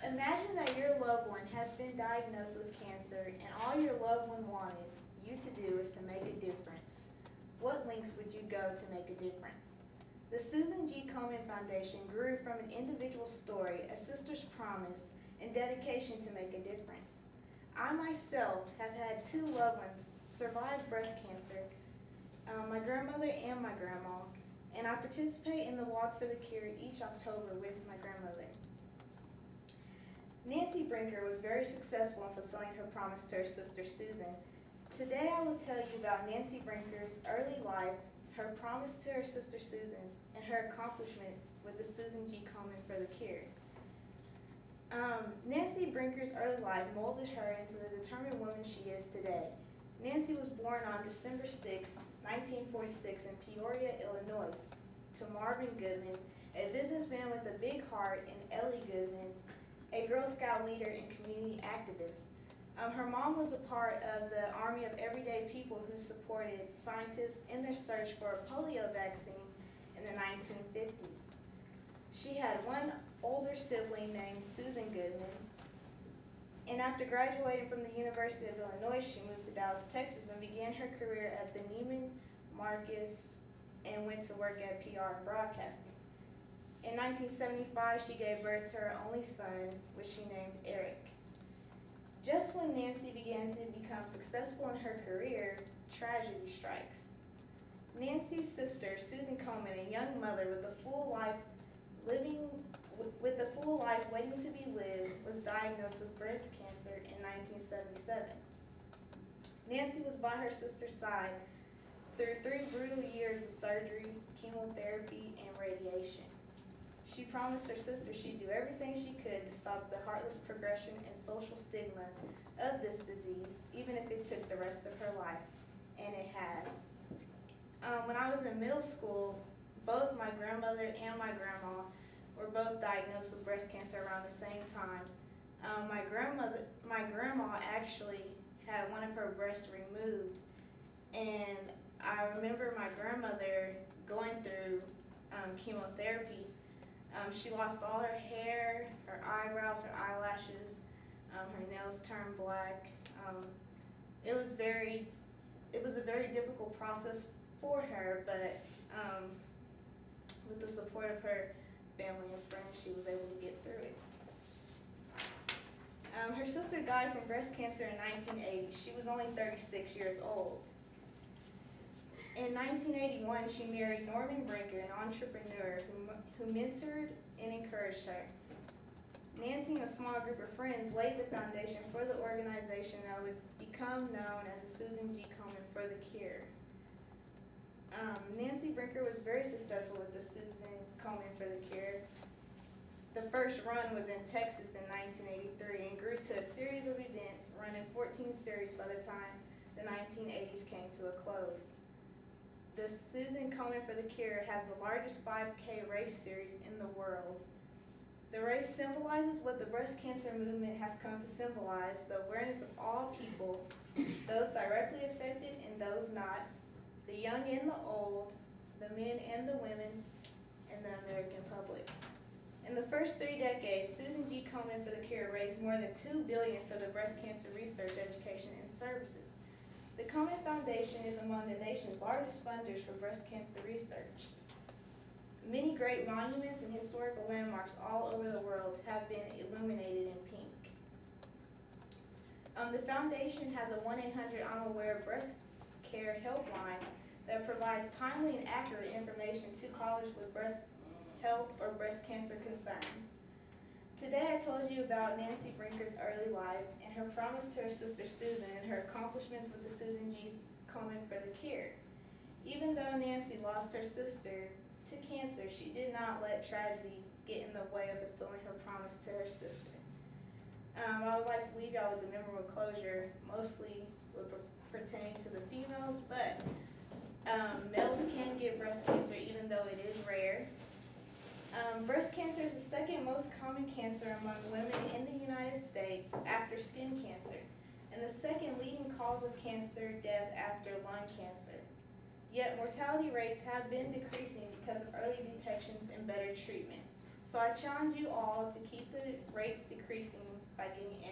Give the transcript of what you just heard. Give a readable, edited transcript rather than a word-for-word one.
Imagine that your loved one has been diagnosed with cancer and all your loved one wanted you to do is to make a difference. What lengths would you go to make a difference? The Susan G. Komen Foundation grew from an individual story, a sister's promise, and dedication to make a difference. I myself have had two loved ones survive breast cancer, my grandmother and my grandma, and I participate in the Walk for the Cure each October with my grandmother. Nancy Brinker was very successful in fulfilling her promise to her sister Susan. Today I will tell you about Nancy Brinker's early life, her promise to her sister Susan, and her accomplishments with the Susan G. Komen for the Cure. Nancy Brinker's early life molded her into the determined woman she is today. Nancy was born on December 6, 1946 in Peoria, Illinois, to Marvin Goodman, a businessman with a big heart, and Ellie Goodman, a Girl Scout leader and community activist. Her mom was a part of the army of everyday people who supported scientists in their search for a polio vaccine in the 1950s. She had one older sibling named Susan Goodman, and after graduating from the University of Illinois, she moved to Dallas, Texas, and began her career at the Neiman Marcus and went to work at PR and broadcasting. In 1975, she gave birth to her only son, which she named Eric. Just when Nancy began to become successful in her career, tragedy strikes. Nancy's sister, Susan Komen, a young mother with a full life waiting to be lived, was diagnosed with breast cancer in 1977. Nancy was by her sister's side through 3 brutal years of surgery, chemotherapy, and radiation. She promised her sister she'd do everything she could to stop the heartless progression and social stigma of this disease, even if it took the rest of her life, and it has. When I was in middle school, both my grandmother and my grandma were both diagnosed with breast cancer around the same time. My grandma actually had one of her breasts removed, and I remember my grandmother going through chemotherapy. She lost all her hair, her eyebrows, her eyelashes, her nails turned black. It was a very difficult process for her, but with the support of her family and friends, she was able to get through it. Her sister died from breast cancer in 1980. She was only 36 years old. In 1981, she married Norman Brinker, an entrepreneur who mentored and encouraged her. Nancy and a small group of friends laid the foundation for the organization that would become known as the Susan G. Komen for the Cure. Nancy Brinker was very successful with the Susan Komen for the Cure. The first run was in Texas in 1983 and grew to a series of events, running 14 series by the time the 1980s came to a close. The Susan Komen for the Cure has the largest 5K race series in the world. The race symbolizes what the breast cancer movement has come to symbolize, the awareness of all people, those directly affected and those not, the young and the old, the men and the women, and the American public. In the first 3 decades, Susan G. Komen for the Cure raised more than $2 billion for the breast cancer research, education, and services. The Komen Foundation is among the nation's largest funders for breast cancer research. Many great monuments and historical landmarks all over the world have been illuminated in pink. The foundation has a 1-800 I'm Aware breast care helpline that provides timely and accurate information to callers with breast health or breast cancer concerns. Today I told you about Nancy Brinker's early life and her promise to her sister Susan and her accomplishments with the Susan G. Komen for the Cure. Even though Nancy lost her sister to cancer, she did not let tragedy get in the way of fulfilling her promise to her sister. I would like to leave y'all with a memorable closure, mostly pertaining to the females, but males can get breast cancer even though it is rare. Breast cancer is the second most common cancer among women in the United States after skin cancer, and the second leading cause of cancer death after lung cancer. Yet mortality rates have been decreasing because of early detections and better treatment. So I challenge you all to keep the rates decreasing hitchhiking